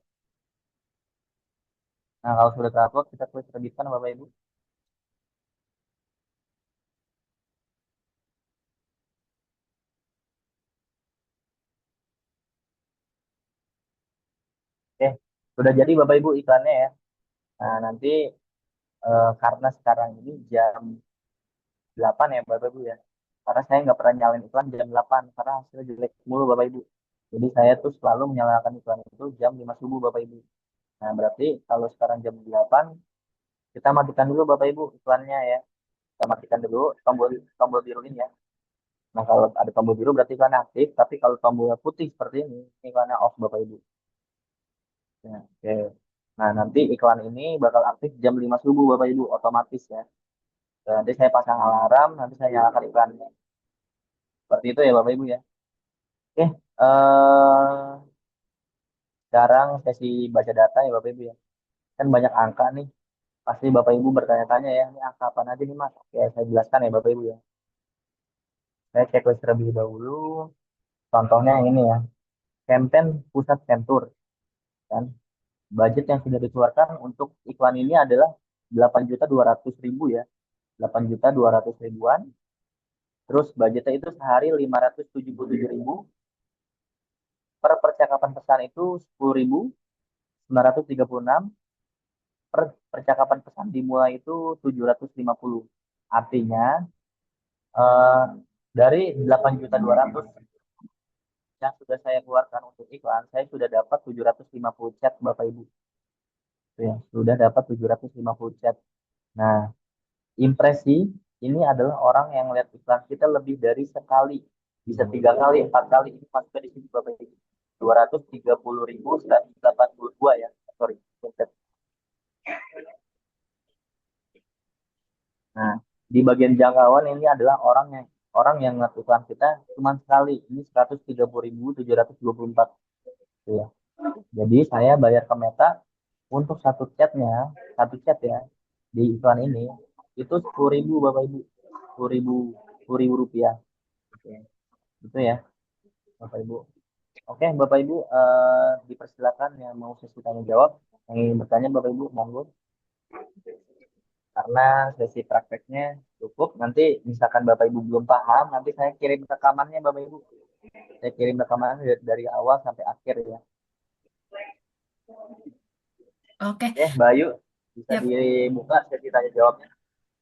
Nah, kalau sudah terupload, kita klik terbitkan Bapak Ibu. Oke, sudah jadi Bapak Ibu iklannya ya. Nah, nanti karena sekarang ini jam 8 ya Bapak Ibu ya. Karena saya nggak pernah nyalain iklan jam 8 karena hasilnya jelek mulu Bapak Ibu. Jadi saya tuh selalu menyalakan iklan itu jam 5 subuh Bapak Ibu. Nah, berarti kalau sekarang jam 8 kita matikan dulu Bapak Ibu iklannya ya. Kita matikan dulu tombol tombol biru ini ya. Nah, kalau ada tombol biru berarti iklan aktif, tapi kalau tombolnya putih seperti ini iklannya off Bapak Ibu. Ya, oke. Nah, nanti iklan ini bakal aktif jam 5 subuh Bapak Ibu otomatis ya. Dan nanti saya pasang alarm, nanti saya nyalakan iklannya. Seperti itu ya Bapak Ibu ya. Oke, sekarang sesi baca data ya Bapak Ibu ya. Kan banyak angka nih. Pasti Bapak Ibu bertanya-tanya ya, ini angka apa aja nih Mas? Oke, saya jelaskan ya Bapak Ibu ya. Saya checklist terlebih dahulu. Contohnya yang ini ya. Campaign pusat Ventur. Kan? Budget yang sudah dikeluarkan untuk iklan ini adalah 8.200.000 ya. 8.200.000-an. Terus budgetnya itu sehari 577.000, per percakapan pesan itu 10.936, per percakapan pesan dimulai itu 750. Artinya eh, dari 8.200.000 yang sudah saya keluarkan untuk iklan, saya sudah dapat 750 chat Bapak Ibu. Itu ya, sudah dapat 750 chat. Nah, impresi ini adalah orang yang lihat iklan kita lebih dari sekali, bisa 3 kali, 4 kali, ini masuk di sini Bapak Ibu. 230.182 ya, sorry. Nah, di bagian jangkauan ini adalah orang yang ngeliat iklan kita cuma sekali, ini 130.724 ya. Jadi saya bayar ke Meta untuk satu chat ya di iklan ini itu 10.000 Bapak Ibu, 10.000, 10.000 rupiah. Oke, gitu ya Bapak Ibu. Oke Bapak Ibu, dipersilakan yang mau sesi tanya jawab, yang ingin bertanya Bapak Ibu monggo. Karena sesi prakteknya cukup. Nanti misalkan Bapak Ibu belum paham, nanti saya kirim rekamannya Bapak Ibu. Saya kirim rekamannya dari awal sampai akhir ya. Oke, Oke, Mbak Ayu, bisa siap. dibuka sesi tanya jawabnya.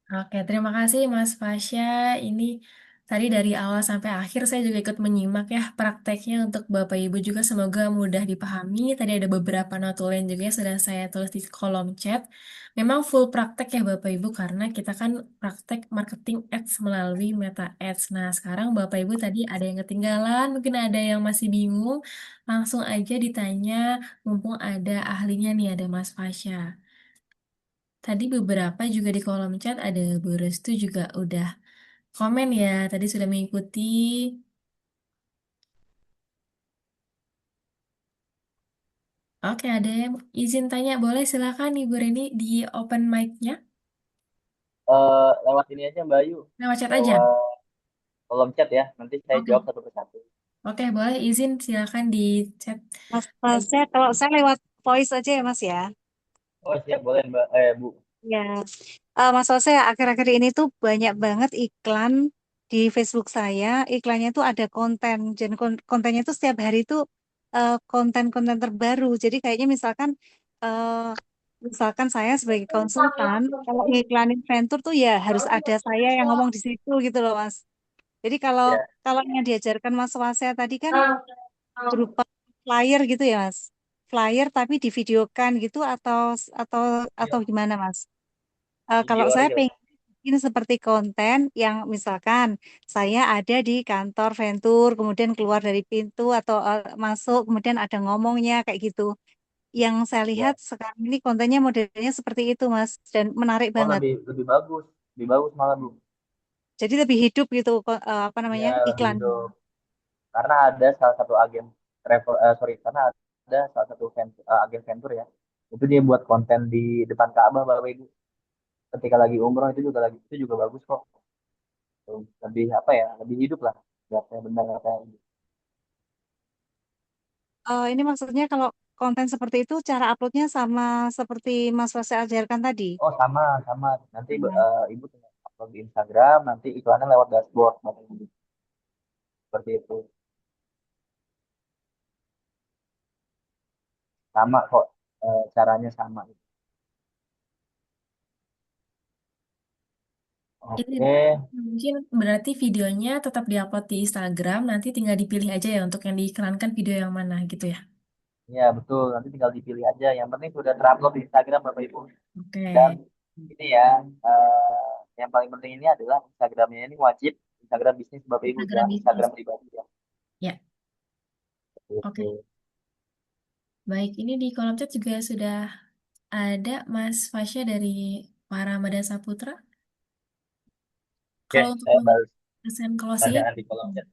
Oke, terima kasih Mas Fasya. Ini tadi dari awal sampai akhir saya juga ikut menyimak ya prakteknya untuk Bapak Ibu juga semoga mudah dipahami. Tadi ada beberapa notulen juga yang sudah saya tulis di kolom chat. Memang full praktek ya Bapak Ibu karena kita kan praktek marketing ads melalui Meta Ads. Nah, sekarang Bapak Ibu tadi ada yang ketinggalan, mungkin ada yang masih bingung, langsung aja ditanya mumpung ada ahlinya nih, ada Mas Fasya. Tadi beberapa juga di kolom chat ada Bu Restu juga udah komen ya, tadi sudah mengikuti. Oke, ada yang izin tanya, boleh silakan Ibu Reni di open mic-nya. Lewat ini aja Mbak Ayu, Lewat chat aja. lewat kolom chat ya. Nanti saya Oke, jawab satu persatu. oke boleh izin silakan di chat. Mas, saya kalau saya lewat voice aja ya Mas ya. Oh siap, boleh Mbak, Bu. Ya, Mas Ose, akhir-akhir ini tuh banyak banget iklan di Facebook saya. Iklannya tuh ada konten, dan kontennya tuh setiap hari tuh konten-konten terbaru. Jadi kayaknya misalkan saya sebagai konsultan, kalau iklanin venture tuh ya harus ada saya yang ngomong di situ gitu loh Mas. Jadi kalau Ya, kalau yang diajarkan Mas Wase tadi kan berupa flyer gitu ya Mas. Flyer tapi divideokan gitu atau iya, atau gimana Mas? Kalau video saya real. pengen ini seperti konten yang misalkan saya ada di kantor Venture, kemudian keluar dari pintu atau masuk, kemudian ada ngomongnya kayak gitu. Yang saya lihat Ya. sekarang ini kontennya modelnya seperti itu Mas dan menarik Oh banget. lebih bagus malah Bu. Jadi lebih hidup gitu apa Ya namanya lebih iklan. hidup. Karena ada salah satu agen sorry, karena ada salah satu agen venture ya. Itu dia buat konten di depan Ka'bah Bapak Ibu. Ketika lagi umroh itu juga bagus kok. Tuh, lebih apa ya? Lebih hidup lah. Ya, kayak benar kayak ini. Ini maksudnya kalau konten seperti itu cara uploadnya sama seperti Mas Wase ajarkan tadi. Oh sama sama. Nanti Nah, Ibu tinggal upload di Instagram, nanti iklannya lewat dashboard Bapak Ibu. Seperti itu. Sama kok, caranya sama. Ini Oke, mungkin berarti videonya tetap diupload di Instagram, nanti tinggal dipilih aja ya untuk yang diiklankan video yang mana gitu ya. ya betul. Nanti tinggal dipilih aja. Yang penting sudah terupload di Instagram Bapak Ibu. Dan Oke, ini ya, yang paling penting ini adalah Instagramnya ini wajib Instagram bisnis Bapak Ibu, Instagram jangan bisnis. Instagram pribadi ya. Ya, Seperti oke. itu. Baik, ini di kolom chat juga sudah ada Mas Fasya dari Paramada Saputra. Oke, Kalau untuk saya balas pesan closing, pertanyaan di kolom chat.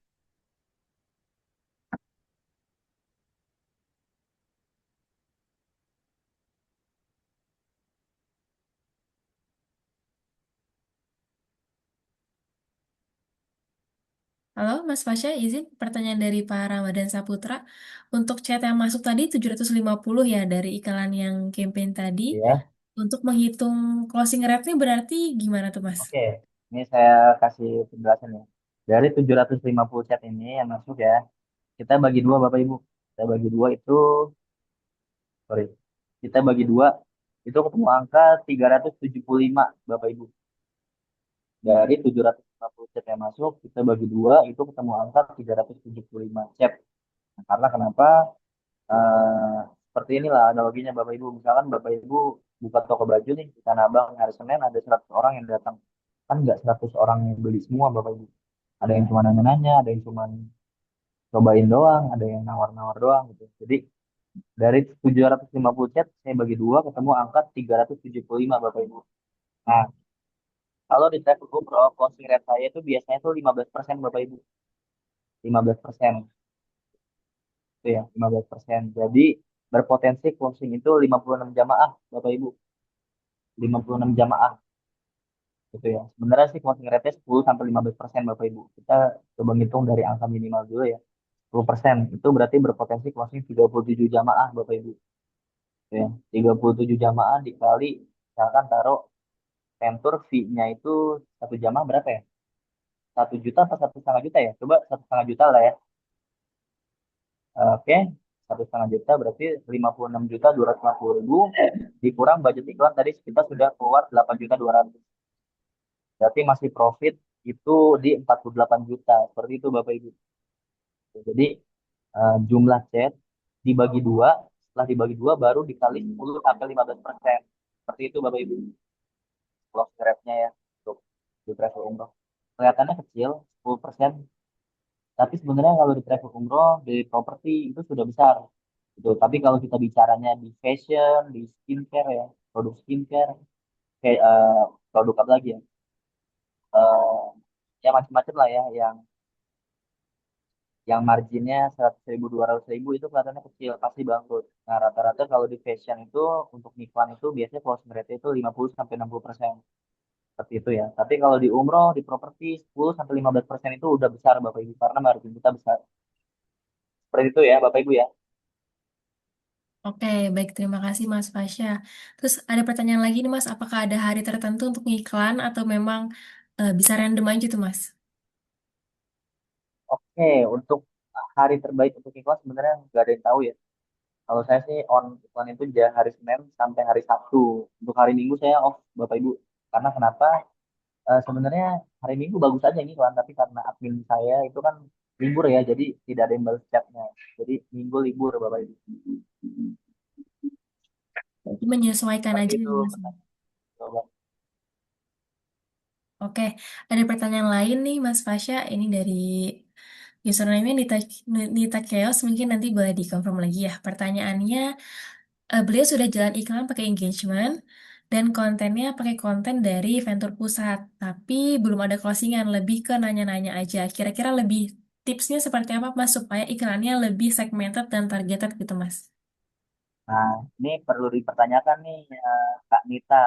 halo Mas Fasya, izin pertanyaan dari Pak Ramadan Saputra. Untuk chat yang masuk tadi 750 ya dari iklan yang campaign tadi. Ya, Untuk menghitung closing rate-nya berarti gimana tuh Mas? oke. Ini saya kasih penjelasan ya. Dari 750 chat ini yang masuk ya, kita bagi dua Bapak Ibu. Kita bagi dua itu, sorry, kita bagi dua itu ketemu angka 375 Bapak Ibu. Dari 750 chat yang masuk, kita bagi dua itu ketemu angka 375 chat. Nah, karena kenapa? Eh, Seperti inilah analoginya Bapak Ibu. Misalkan Bapak Ibu buka toko baju nih di Tanah Abang hari Senin ada 100 orang yang datang. Kan nggak 100 orang yang beli semua Bapak Ibu. Ada yang cuma nanya-nanya, ada yang cuma cobain doang, ada yang nawar-nawar doang gitu. Jadi dari 750 chat saya bagi dua ketemu angka 375 Bapak Ibu. Nah, kalau di travel umroh closing rate saya itu biasanya tuh 15% Bapak Ibu. 15% itu ya, 15%. Jadi berpotensi closing itu 56 jamaah Bapak Ibu. 56 jamaah gitu ya. Sebenarnya sih closing rate-nya 10 sampai 15% Bapak Ibu. Kita coba ngitung dari angka minimal dulu ya. 10% itu berarti berpotensi closing 37 jamaah Bapak Ibu. Gitu ya. 37 jamaah dikali misalkan taruh ventur fee-nya itu satu jamaah berapa ya? 1 juta atau 1,5 juta ya? Coba 1,5 juta lah ya. Oke, 1,5 juta berarti 56.250.000 dikurang budget iklan tadi kita sudah keluar 8.200. Berarti masih profit itu di 48 juta. Seperti itu Bapak Ibu. Jadi jumlah chat dibagi dua, setelah dibagi dua baru dikali 10 sampai 15%. Seperti itu Bapak Ibu. Close rate-nya ya untuk di travel umroh. Kelihatannya kecil, 10%. Tapi sebenarnya kalau di travel umroh, di properti itu sudah besar. Gitu. Tapi kalau kita bicaranya di fashion, di skincare ya, produk skincare, kayak produk apa lagi ya? Eh, Ya macam-macam lah ya, yang marginnya 100.000, 200.000 itu kelihatannya kecil, pasti bangkrut. Nah, rata-rata kalau di fashion itu untuk iklan itu biasanya closing rate itu 50 sampai 60%. Seperti itu ya. Tapi kalau di umroh, di properti 10 sampai 15% itu udah besar Bapak Ibu karena margin kita besar. Seperti itu ya Bapak Ibu ya. Oke, baik. Terima kasih Mas Fasya. Terus ada pertanyaan lagi nih Mas, apakah ada hari tertentu untuk iklan atau memang bisa random aja tuh Mas? Oke, untuk hari terbaik untuk iklan sebenarnya nggak ada yang tahu ya. Kalau saya sih on iklan itu hari Senin sampai hari Sabtu. Untuk hari Minggu saya off Bapak Ibu. Karena kenapa? Sebenarnya hari Minggu bagus aja nih iklan, tapi karena admin saya itu kan libur ya, jadi tidak ada yang balas chatnya. Jadi Minggu libur Bapak Ibu. Jadi menyesuaikan Seperti aja itu. ya Mas. Coba. Oke, ada pertanyaan lain nih Mas Fasya. Ini dari username-nya Nita Chaos. Mungkin nanti boleh dikonfirm lagi ya. Pertanyaannya, beliau sudah jalan iklan pakai engagement dan kontennya pakai konten dari Ventur Pusat, tapi belum ada closingan, lebih ke nanya-nanya aja. Kira-kira lebih tipsnya seperti apa Mas supaya iklannya lebih segmented dan targeted gitu Mas? Nah, ini perlu dipertanyakan nih Kak Nita.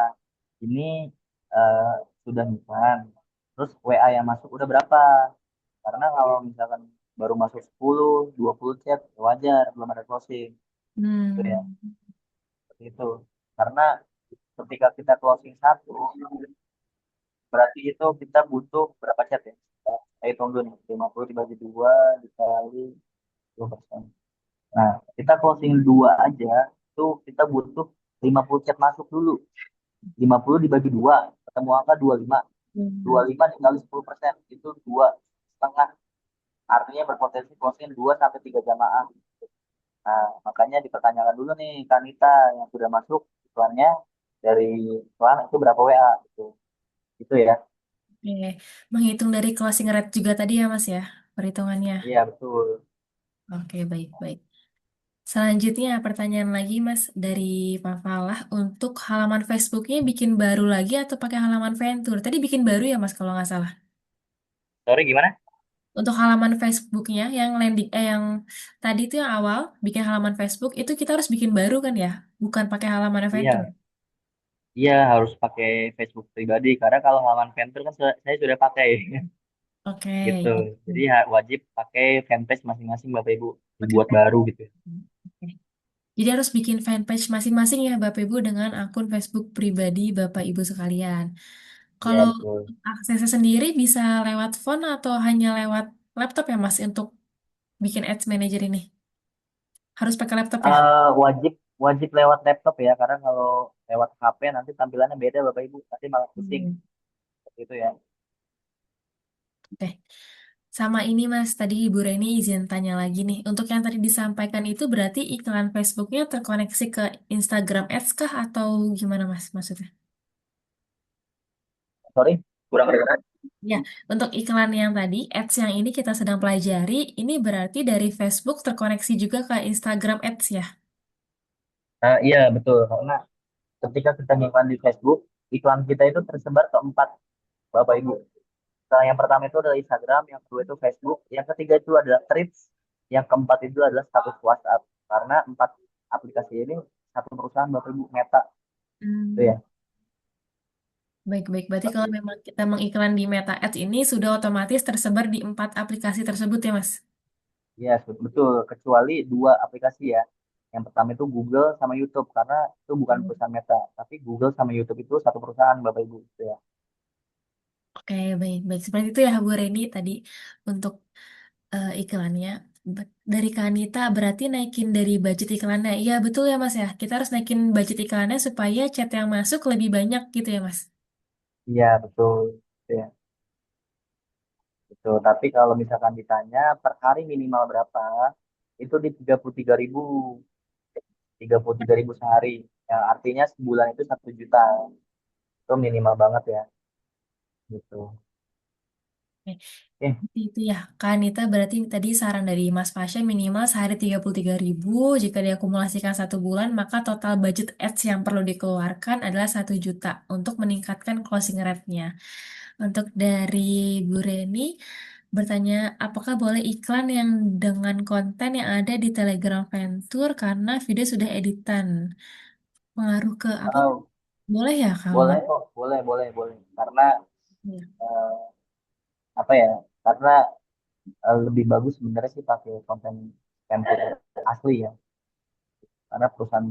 Ini eh, sudah iklan. Terus WA yang masuk udah berapa? Karena kalau misalkan baru masuk 10, 20 chat, wajar, belum ada closing. Gitu ya, Hmm. seperti itu. Karena ketika kita closing satu, berarti itu kita butuh berapa chat ya? Saya hitung dulu nih, 50 dibagi 2 dikali 20%. Nah, kita closing 2 aja, itu kita butuh 50 chat masuk dulu. 50 dibagi 2 ketemu angka 25. Hmm. 25 dikali 10%, itu 2,5. Artinya berpotensi closing 2 sampai 3 jamaah. Nah, makanya dipertanyakan dulu nih Kanita yang sudah masuk iklannya dari iklan itu berapa WA gitu. Itu ya. Oke, menghitung dari closing rate juga tadi ya Mas ya, perhitungannya. Iya, betul. Oke, baik-baik. Selanjutnya pertanyaan lagi Mas dari Pak Falah, untuk halaman Facebooknya bikin baru lagi atau pakai halaman Ventur? Tadi bikin baru ya Mas kalau nggak salah. Sorry gimana? Untuk halaman Facebooknya yang yang tadi itu yang awal bikin halaman Facebook itu kita harus bikin baru kan ya, bukan pakai halaman Ventur. Iya, iya harus pakai Facebook pribadi karena kalau halaman Ventur kan saya sudah pakai Oke, gitu. gitu. Jadi wajib pakai fanpage masing-masing Bapak Ibu Pakai dibuat baru Ventur. gitu. Oke. Jadi harus bikin fanpage masing-masing ya Bapak Ibu dengan akun Facebook pribadi Bapak Ibu sekalian. Iya Kalau betul. aksesnya sendiri bisa lewat phone atau hanya lewat laptop ya Mas untuk bikin Ads Manager ini? Harus pakai laptop ya? Wajib wajib lewat laptop ya, karena kalau lewat HP nanti tampilannya beda Bapak Ibu, nanti malah pusing Hmm. seperti itu ya. Oke. Sama ini Mas, tadi Ibu Reni izin tanya lagi nih. Untuk yang tadi disampaikan itu berarti iklan Facebooknya terkoneksi ke Instagram Ads kah atau gimana Mas maksudnya? Sorry, kurang dengar. Ya, untuk iklan yang tadi, Ads yang ini kita sedang pelajari, ini berarti dari Facebook terkoneksi juga ke Instagram Ads ya? Iya betul, karena ketika kita ngiklan di Facebook, iklan kita itu tersebar ke empat Bapak Ibu. Nah, yang pertama itu adalah Instagram, yang kedua itu Facebook, yang ketiga itu adalah Threads, yang keempat itu adalah status WhatsApp. Karena empat aplikasi ini satu perusahaan Bapak Ibu, Meta itu Hmm. ya. Baik-baik, berarti Seperti kalau itu. memang kita mengiklan di Meta Ads ini sudah otomatis tersebar di 4 aplikasi tersebut ya Mas? Iya, betul. Kecuali dua aplikasi ya. Yang pertama itu Google sama YouTube, karena itu bukan Hmm. perusahaan Meta, tapi Google sama YouTube itu satu perusahaan Bapak Ibu. Gitu ya. Oke, baik-baik. Seperti itu ya Bu Reni tadi untuk iklannya. Dari Kanita berarti naikin dari budget iklannya. Iya betul ya Mas ya. Kita harus naikin budget iklannya supaya chat yang masuk lebih banyak gitu ya Mas. Iya, betul. Gitu ya. Betul. Tapi kalau misalkan ditanya per hari minimal berapa, itu di 33.000, 33.000 sehari. Ya, artinya sebulan itu 1 juta. Itu minimal banget ya. Gitu. Oke, Eh, itu ya. Kanita berarti tadi saran dari Mas Pasha minimal sehari 33.000. Jika diakumulasikan 1 bulan, maka total budget ads yang perlu dikeluarkan adalah 1 juta untuk meningkatkan closing rate-nya. Untuk dari Bu Reni, bertanya, apakah boleh iklan yang dengan konten yang ada di Telegram Venture karena video sudah editan? Pengaruh ke apa? oh, Boleh ya kalau boleh kok, boleh, boleh, boleh. Karena ya. eh, apa ya? Karena lebih bagus sebenarnya sih pakai konten template asli ya. Karena perusahaan,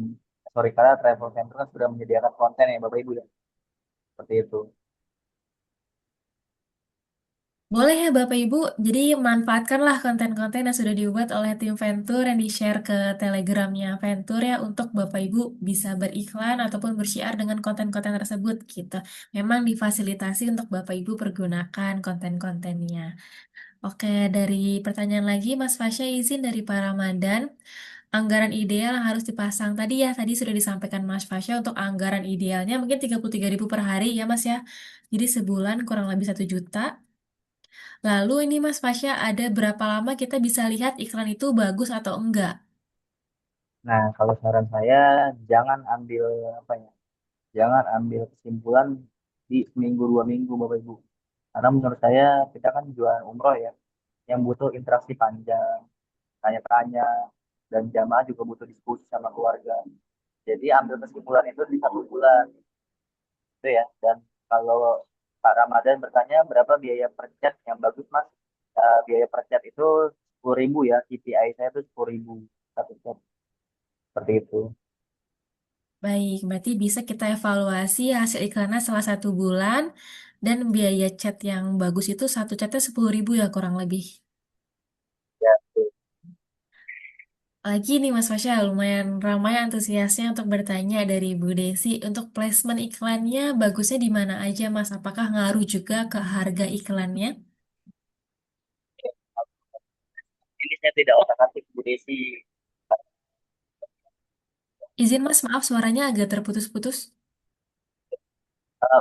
sorry, karena travel center kan sudah menyediakan konten ya Bapak Ibu ya. Seperti itu. Boleh ya Bapak Ibu, jadi manfaatkanlah konten-konten yang sudah dibuat oleh tim Venture yang di-share ke Telegramnya Venture ya untuk Bapak Ibu bisa beriklan ataupun bersiar dengan konten-konten tersebut gitu. Memang difasilitasi untuk Bapak Ibu pergunakan konten-kontennya. Oke, dari pertanyaan lagi Mas Fasya izin dari Pak Ramadan. Anggaran ideal yang harus dipasang tadi ya, tadi sudah disampaikan Mas Fasya untuk anggaran idealnya mungkin 33.000 per hari ya Mas ya. Jadi sebulan kurang lebih 1 juta. Lalu ini Mas Fasya, ada berapa lama kita bisa lihat iklan itu bagus atau enggak? Nah, kalau saran saya jangan ambil apa ya? Jangan ambil kesimpulan di seminggu 2 minggu Bapak Ibu. Karena menurut saya kita kan jualan umroh ya, yang butuh interaksi panjang, tanya-tanya, dan jamaah juga butuh diskusi sama keluarga. Jadi ambil kesimpulan itu di 1 bulan, itu ya. Dan kalau Pak Ramadan bertanya berapa biaya per chat yang bagus Mas, biaya per chat itu 10.000 ya, KPI saya itu 10.000 satu chat, seperti itu. Baik, berarti bisa kita evaluasi hasil iklannya setelah 1 bulan dan biaya chat yang bagus itu satu chatnya 10.000 ya kurang lebih. Ya, betul. Lagi nih Mas Fasya, lumayan ramai antusiasnya untuk bertanya dari Bu Desi. Untuk placement iklannya bagusnya di mana aja Mas? Apakah ngaruh juga ke harga iklannya? Ini saya tidak otak-atik Bu Desi. Izin Mas, maaf suaranya agak terputus-putus.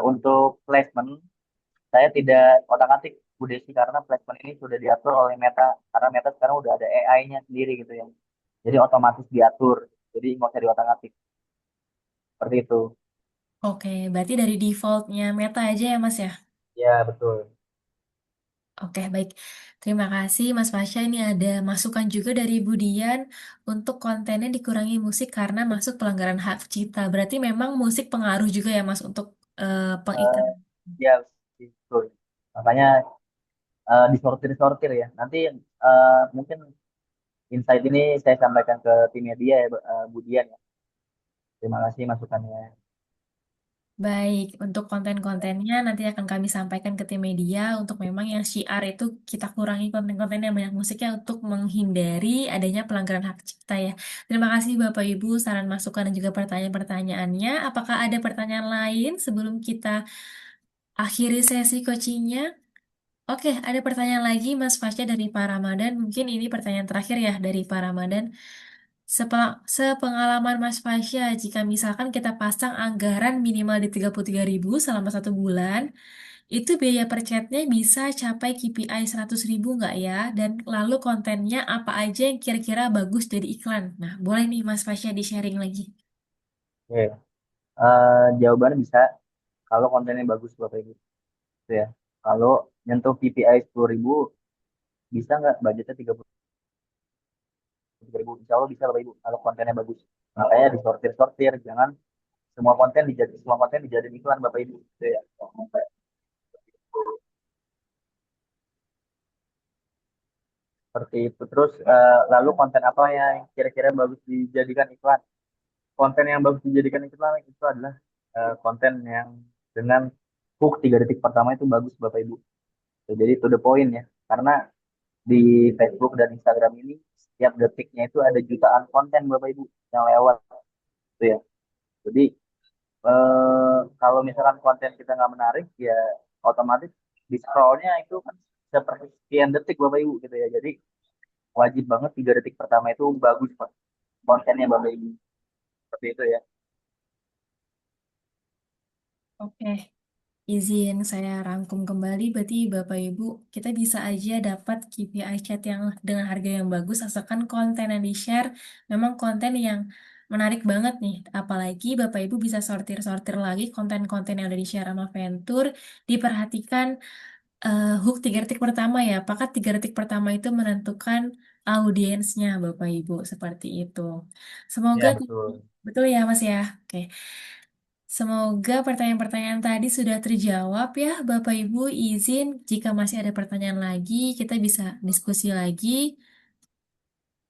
Untuk placement saya tidak otak-atik Bu Desi, karena placement ini sudah diatur oleh Meta, karena Meta sekarang udah ada AI-nya sendiri gitu ya. Jadi otomatis diatur. Jadi nggak usah diotak-atik. Seperti itu. Oke, berarti dari defaultnya Meta aja ya Mas ya? Ya, betul. Oke, baik. Terima kasih Mas Fasya. Ini ada masukan juga dari Budian untuk kontennya dikurangi musik karena masuk pelanggaran hak cipta. Berarti memang musik pengaruh juga ya Mas untuk Eh, pengiklan. ya, betul. Makanya disortir-sortir ya. Nanti mungkin insight ini saya sampaikan ke tim media ya, Bu Dian ya. Terima kasih masukannya. Baik, untuk konten-kontennya nanti akan kami sampaikan ke tim media untuk memang yang syiar itu kita kurangi konten-konten yang banyak musiknya untuk menghindari adanya pelanggaran hak cipta ya. Terima kasih Bapak Ibu saran masukan dan juga pertanyaan-pertanyaannya. Apakah ada pertanyaan lain sebelum kita akhiri sesi coachingnya? Oke, ada pertanyaan lagi Mas Fasya dari Pak Ramadan. Mungkin ini pertanyaan terakhir ya dari Pak Ramadan. Sepengalaman Mas Fasya, jika misalkan kita pasang anggaran minimal di 33.000 selama 1 bulan, itu biaya per chatnya bisa capai KPI 100.000 nggak ya? Dan lalu kontennya apa aja yang kira-kira bagus jadi iklan? Nah, boleh nih Mas Fasya di-sharing lagi. Oke. Jawabannya bisa kalau kontennya bagus Bapak Ibu. Gitu ya. Kalau nyentuh KPI 10.000, bisa nggak budgetnya 33.000? Insya Allah bisa Bapak Ibu kalau kontennya bagus. Makanya disortir-sortir, jangan semua konten dijadiin iklan Bapak Ibu. Gitu ya. Seperti itu. Terus lalu konten apa yang kira-kira bagus dijadikan iklan? Konten yang bagus dijadikan iklan itu adalah konten yang dengan hook 3 detik pertama itu bagus Bapak Ibu. Jadi to the point ya. Karena di Facebook dan Instagram ini setiap detiknya itu ada jutaan konten Bapak Ibu yang lewat gitu ya. Jadi kalau misalkan konten kita nggak menarik ya otomatis di scrollnya itu kan seperti sekian detik Bapak Ibu gitu ya. Jadi wajib banget 3 detik pertama itu bagus Pak kontennya Bapak Ibu seperti itu ya. Oke. Izin saya rangkum kembali, berarti Bapak Ibu, kita bisa aja dapat KPI chat yang dengan harga yang bagus, asalkan konten yang di-share memang konten yang menarik banget nih. Apalagi Bapak Ibu bisa sortir-sortir lagi konten-konten yang udah di-share sama Venture, diperhatikan hook 3 detik pertama ya. Apakah 3 detik pertama itu menentukan audiensnya Bapak Ibu, seperti itu. Semoga, Ya betul. betul ya Mas ya? Oke. Semoga pertanyaan-pertanyaan tadi sudah terjawab ya, Bapak Ibu. Izin jika masih ada pertanyaan lagi, kita bisa diskusi lagi.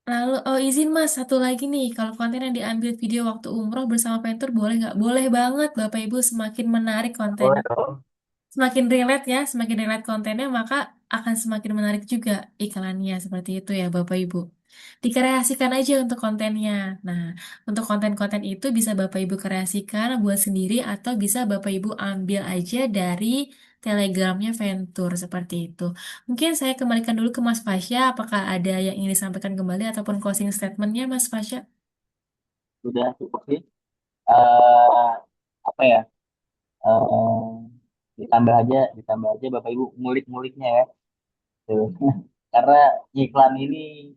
Lalu, oh izin Mas, satu lagi nih, kalau konten yang diambil video waktu umroh bersama Ventur boleh nggak? Boleh banget, Bapak Ibu, semakin menarik konten. Boleh dong. Semakin relate ya, semakin relate kontennya, maka akan semakin menarik juga iklannya. Seperti itu ya, Bapak Ibu. Dikreasikan aja untuk kontennya. Nah, untuk konten-konten itu bisa Bapak Ibu kreasikan buat sendiri atau bisa Bapak Ibu ambil aja dari Telegramnya Ventur seperti itu. Mungkin saya kembalikan dulu ke Mas Fasya. Apakah ada yang ingin disampaikan kembali ataupun closing statementnya, Mas Fasya? Sudah cukup sih. Eh apa ya? eh ditambah aja Bapak Ibu ngulik-nguliknya ya. Tuh. Karena iklan ini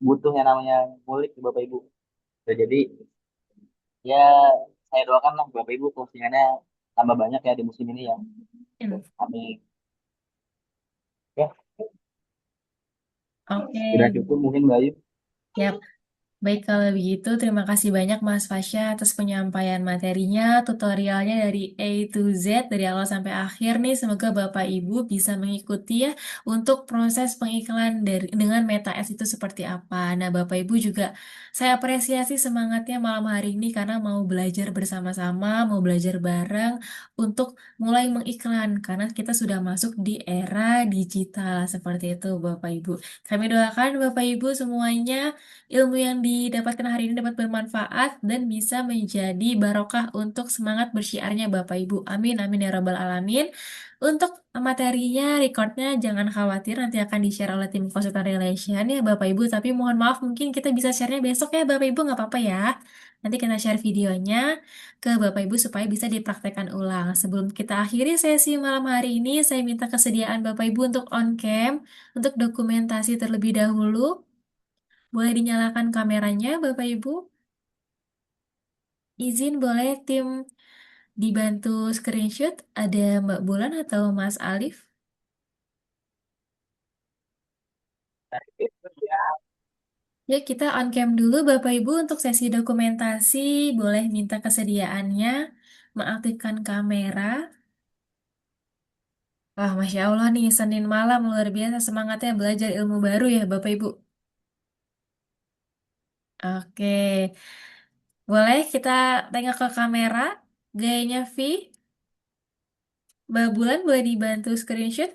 butuh yang namanya ngulik Bapak Ibu. Tuh, jadi ya saya doakan lah Bapak Ibu postingannya tambah banyak ya di musim ini ya. Tuh, amin. Ya, Oke. sudah cukup mungkin Mbak Ayu. Ya, baik, kalau begitu, terima kasih banyak Mas Fasya atas penyampaian materinya, tutorialnya dari A to Z, dari awal sampai akhir nih. Semoga Bapak Ibu bisa mengikuti ya untuk proses pengiklan dengan Meta Ads itu seperti apa. Nah, Bapak Ibu juga saya apresiasi semangatnya malam hari ini karena mau belajar bersama-sama, mau belajar bareng untuk mulai mengiklan karena kita sudah masuk di era digital seperti itu Bapak Ibu. Kami doakan Bapak Ibu semuanya ilmu yang didapatkan hari ini dapat bermanfaat dan bisa menjadi barokah untuk semangat bersyiarnya Bapak Ibu. Amin, amin ya Rabbal Alamin. Untuk materinya, recordnya jangan khawatir nanti akan di-share oleh tim konsultan relation ya Bapak Ibu. Tapi mohon maaf mungkin kita bisa share-nya besok ya Bapak Ibu, nggak apa-apa ya. Nanti kita share videonya ke Bapak Ibu supaya bisa dipraktekkan ulang. Sebelum kita akhiri sesi malam hari ini, saya minta kesediaan Bapak Ibu untuk on cam, untuk dokumentasi terlebih dahulu. Boleh dinyalakan kameranya, Bapak Ibu? Izin boleh tim dibantu screenshot? Ada Mbak Bulan atau Mas Alif? Ya, kita on cam dulu Bapak Ibu untuk sesi dokumentasi. Boleh minta kesediaannya mengaktifkan kamera. Wah, Masya Allah nih, Senin malam luar biasa semangatnya belajar ilmu baru ya Bapak Ibu. Oke, boleh kita tengok ke kamera? Gayanya V, Mbak Bulan boleh dibantu screenshot?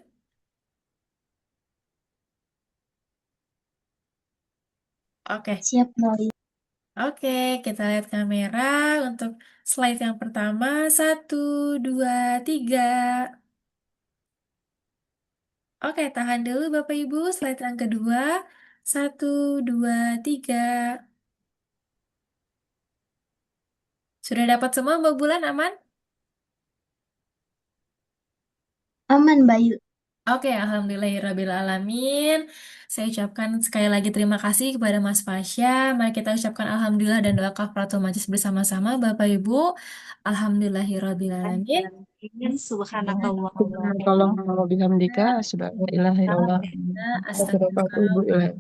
Oke, Siap, Mbak. oke, kita lihat kamera untuk slide yang pertama. Satu, dua, tiga. Oke, tahan dulu Bapak Ibu. Slide yang kedua. Satu, dua, tiga. Sudah dapat semua Mbak Bulan aman? Aman, Bayu. Oke, Alhamdulillahirrabbilalamin. Saya ucapkan sekali lagi terima kasih kepada Mas Fasya. Mari kita ucapkan Alhamdulillah dan doa kafaratul majelis bersama-sama Bapak Ibu. Alhamdulillahirrabbilalamin. Subhanallah. Subhanakallahumma wa bihamdika, asyhadu an la ilaha illallah, Astagfirullah.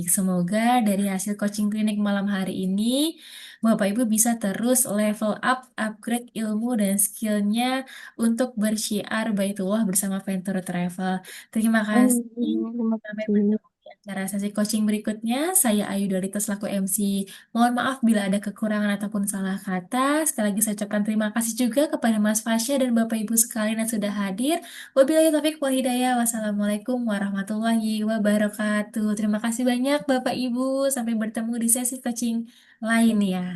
Semoga dari hasil coaching klinik malam hari ini, Bapak Ibu bisa terus level up, upgrade ilmu dan skillnya untuk bersyiar Baitullah bersama Venture Travel. Terima kasih. Terima Sampai kasih. bertemu di acara sesi coaching berikutnya. Saya Ayu Dorita selaku MC. Mohon maaf bila ada kekurangan ataupun salah kata. Sekali lagi saya ucapkan terima kasih juga kepada Mas Fasya dan Bapak Ibu sekalian yang sudah hadir. Wabillahi taufiq wal hidayah. Wassalamualaikum warahmatullahi wabarakatuh. Terima kasih banyak Bapak Ibu. Sampai bertemu di sesi coaching lain ya.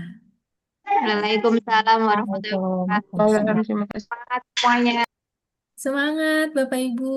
Waalaikumsalam warahmatullahi Waalaikumsalam. wabarakatuh. Terima kasih. Semangat semuanya. Semangat Bapak Ibu.